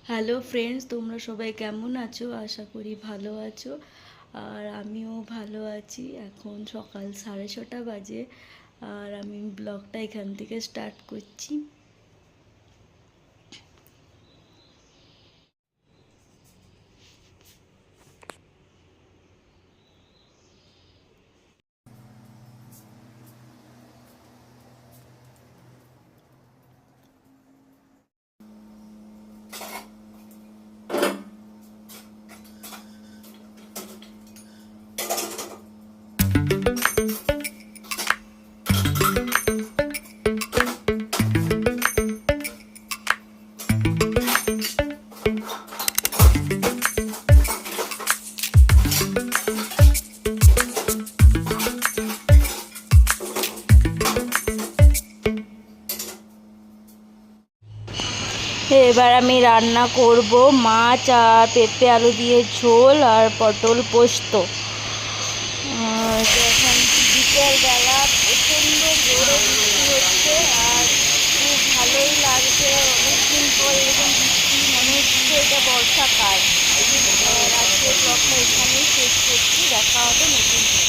Hello friends, তোমরা সবাই কেমন আছো? আশা করি ভালো আছো। আর আমিও ভালো আছি। এখন সকাল 6:30 বাজে। আর আমি ব্লগটা এখান থেকে স্টার্ট করছি। এবার আমি রান্না করব মাছ আর পেঁপে আলু দিয়ে ঝোল আর পটল পোস্ত। এখন বিকেলবেলা প্রচণ্ড জোরে বৃষ্টি হচ্ছে আর খুব ভালোই লাগছে। অনেকদিন পর এরকম বৃষ্টি, মনে হচ্ছে এটা বর্ষাকাল। আজকের ব্লগটা এখানেই শেষ করছি। দেখা হবে নতুন